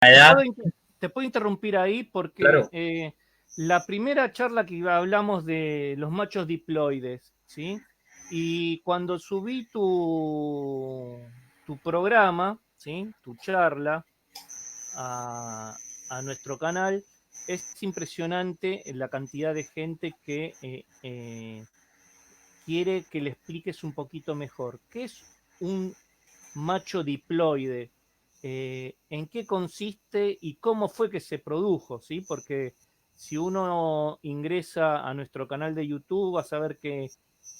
edad. Te puedo interrumpir ahí porque Claro. la primera charla que hablamos de los machos diploides, ¿sí? Y cuando subí tu programa, ¿sí? Tu charla a nuestro canal, es impresionante la cantidad de gente que quiere que le expliques un poquito mejor. ¿Qué es un macho diploide? ¿En qué consiste y cómo fue que se produjo? ¿Sí? Porque si uno ingresa a nuestro canal de YouTube, vas a ver que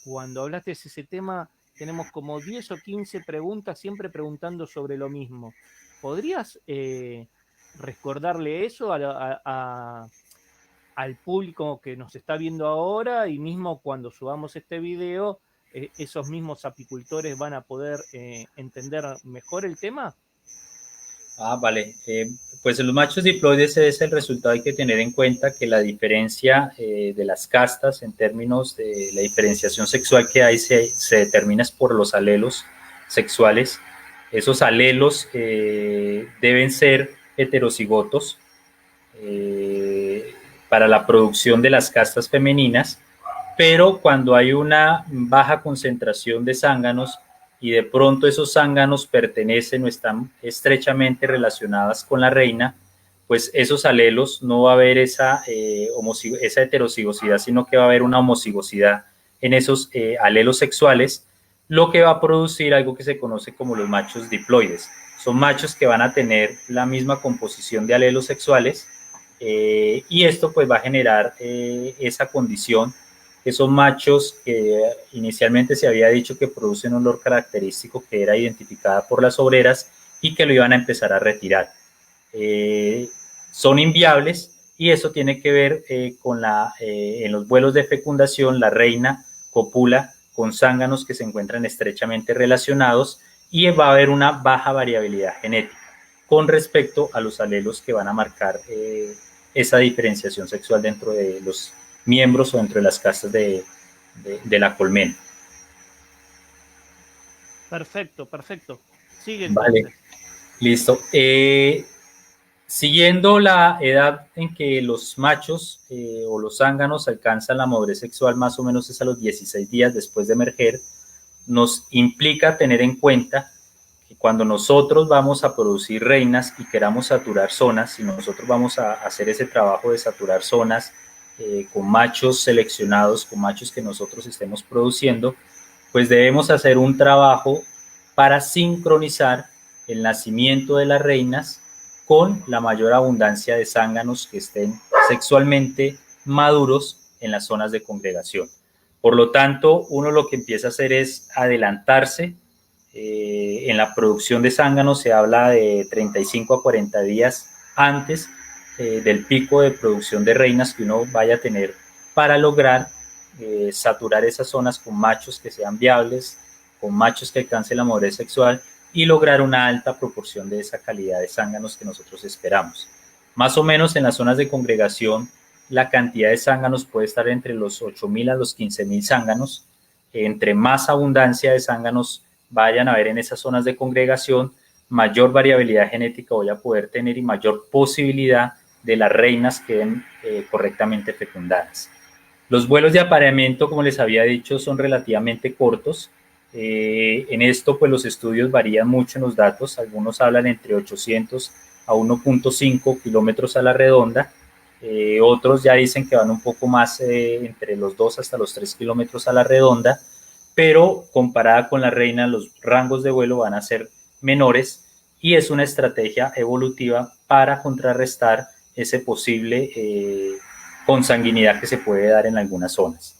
cuando hablaste de ese tema, tenemos como 10 o 15 preguntas, siempre preguntando sobre lo mismo. ¿Podrías recordarle eso al público que nos está viendo ahora y mismo cuando subamos este video, esos mismos apicultores van a poder entender mejor el tema? Vale. Pues en los machos diploides es el resultado. Hay que tener en cuenta que la diferencia de las castas en términos de la diferenciación sexual que hay se determina por los alelos sexuales. Esos alelos deben ser heterocigotos para la producción de las castas femeninas, pero cuando hay una baja concentración de zánganos y de pronto esos zánganos pertenecen o están estrechamente relacionadas con la reina, pues esos alelos no va a haber esa heterocigosidad, sino que va a haber una homocigosidad en esos alelos sexuales, lo que va a producir algo que se conoce como los machos diploides. Son machos que van a tener la misma composición de alelos sexuales y esto pues va a generar esa condición, que son machos que inicialmente se había dicho que producen un olor característico que era identificada por las obreras y que lo iban a empezar a retirar. Son inviables y eso tiene que ver con en los vuelos de fecundación la reina copula con zánganos que se encuentran estrechamente relacionados y va a haber una baja variabilidad genética con respecto a los alelos que van a marcar esa diferenciación sexual dentro de los miembros o dentro de las castas de la colmena. Perfecto, perfecto. Sigue Vale, entonces. listo. Siguiendo la edad en que los machos o los zánganos alcanzan la madurez sexual, más o menos es a los 16 días después de emerger, nos implica tener en cuenta que cuando nosotros vamos a producir reinas y queramos saturar zonas, si nosotros vamos a hacer ese trabajo de saturar zonas con machos seleccionados, con machos que nosotros estemos produciendo, pues debemos hacer un trabajo para sincronizar el nacimiento de las reinas con la mayor abundancia de zánganos que estén sexualmente maduros en las zonas de congregación. Por lo tanto, uno lo que empieza a hacer es adelantarse. En la producción de zánganos se habla de 35 a 40 días antes del pico de producción de reinas que uno vaya a tener para lograr saturar esas zonas con machos que sean viables, con machos que alcancen la madurez sexual y lograr una alta proporción de esa calidad de zánganos que nosotros esperamos. Más o menos en las zonas de congregación la cantidad de zánganos puede estar entre los 8.000 a los 15.000 zánganos. Entre más abundancia de zánganos vayan a haber en esas zonas de congregación, mayor variabilidad genética voy a poder tener y mayor posibilidad de las reinas queden correctamente fecundadas. Los vuelos de apareamiento, como les había dicho, son relativamente cortos. En esto, pues los estudios varían mucho en los datos. Algunos hablan entre 800 a 1.5 kilómetros a la redonda. Otros ya dicen que van un poco más entre los 2 hasta los 3 kilómetros a la redonda, pero comparada con la reina, los rangos de vuelo van a ser menores y es una estrategia evolutiva para contrarrestar ese posible consanguinidad que se puede dar en algunas zonas.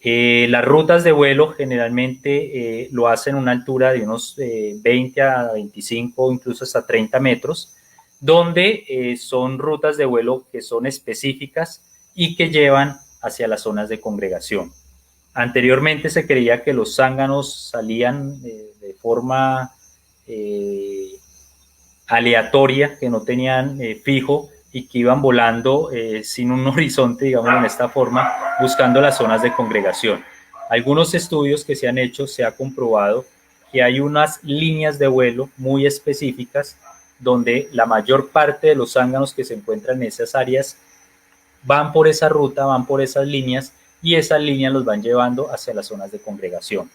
Las rutas de vuelo generalmente lo hacen a una altura de unos 20 a 25, incluso hasta 30 metros, donde son rutas de vuelo que son específicas y que llevan hacia las zonas de congregación. Anteriormente se creía que los zánganos salían de forma aleatoria, que no tenían fijo y que iban volando sin un horizonte, digamos, en esta forma, buscando las zonas de congregación. Algunos estudios que se han hecho se ha comprobado que hay unas líneas de vuelo muy específicas donde la mayor parte de los zánganos que se encuentran en esas áreas van por esa ruta, van por esas líneas, y esas líneas los van llevando hacia las zonas de congregación.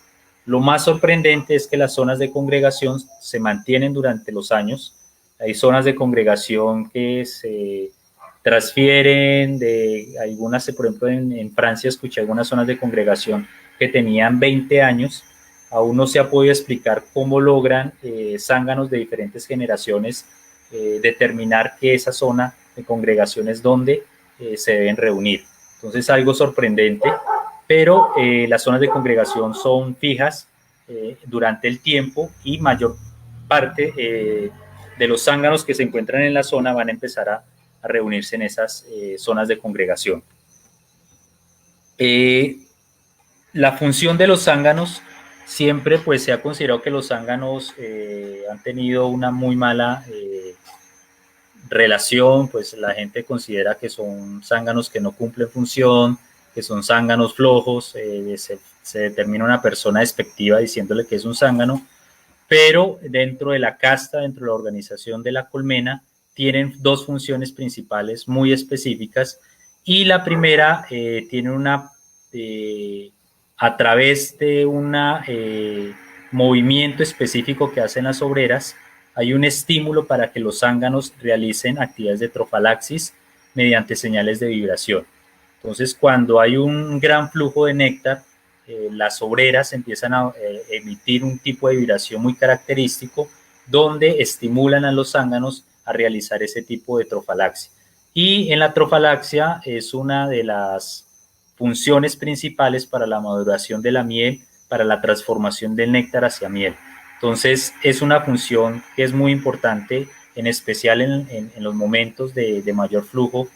Lo más sorprendente es que las zonas de congregación se mantienen durante los años. Hay zonas de congregación que se transfieren de algunas, por ejemplo, en Francia escuché algunas zonas de congregación que tenían 20 años. Aún no se ha podido explicar cómo logran zánganos de diferentes generaciones determinar que esa zona de congregación es donde se deben reunir. Entonces, algo sorprendente, pero las zonas de congregación son fijas durante el tiempo, y mayor parte de los zánganos que se encuentran en la zona van a empezar a reunirse en esas zonas de congregación. La función de los zánganos, siempre pues se ha considerado que los zánganos han tenido una muy mala relación, pues la gente considera que son zánganos que no cumplen función, que son zánganos flojos, se determina una persona despectiva diciéndole que es un zángano, pero dentro de la casta, dentro de la organización de la colmena, tienen dos funciones principales muy específicas, y la primera tiene una, a través de un movimiento específico que hacen las obreras, hay un estímulo para que los zánganos realicen actividades de trofalaxis mediante señales de vibración. Entonces, cuando hay un gran flujo de néctar, las obreras empiezan a emitir un tipo de vibración muy característico, donde estimulan a los zánganos a realizar ese tipo de trofalaxia. Y en la trofalaxia es una de las funciones principales para la maduración de la miel, para la transformación del néctar hacia miel. Entonces, es una función que es muy importante, en especial en los momentos de mayor flujo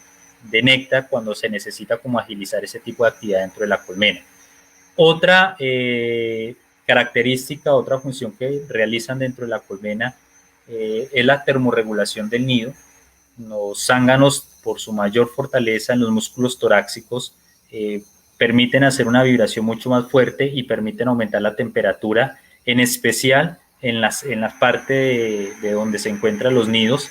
de néctar, cuando se necesita como agilizar ese tipo de actividad dentro de la colmena. Otra característica, otra función que realizan dentro de la colmena es la termorregulación del nido. Los zánganos, por su mayor fortaleza en los músculos torácicos, permiten hacer una vibración mucho más fuerte y permiten aumentar la temperatura, en especial en la parte de donde se encuentran los nidos.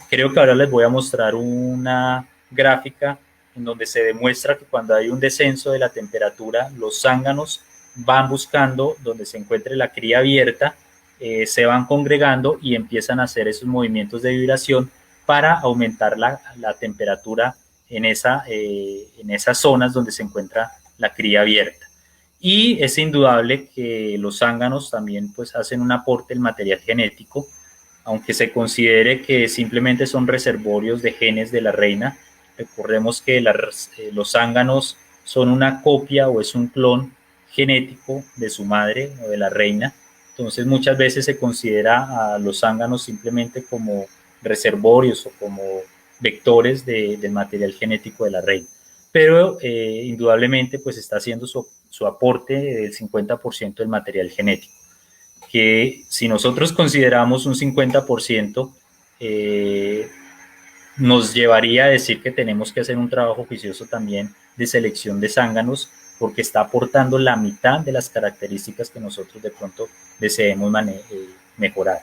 Creo que ahora les voy a mostrar una gráfica en donde se demuestra que cuando hay un descenso de la temperatura, los zánganos van buscando donde se encuentre la cría abierta, se van congregando y empiezan a hacer esos movimientos de vibración para aumentar la temperatura en esas zonas donde se encuentra la cría abierta. Y es indudable que los zánganos también pues hacen un aporte del material genético, aunque se considere que simplemente son reservorios de genes de la reina. Recordemos que los zánganos son una copia o es un clon genético de su madre o de la reina. Entonces muchas veces se considera a los zánganos simplemente como reservorios o como vectores del material genético de la reina. Pero indudablemente pues está haciendo su aporte del 50% del material genético, que si nosotros consideramos un 50%, nos llevaría a decir que tenemos que hacer un trabajo juicioso también de selección de zánganos, porque está aportando la mitad de las características que nosotros de pronto deseemos mejorar.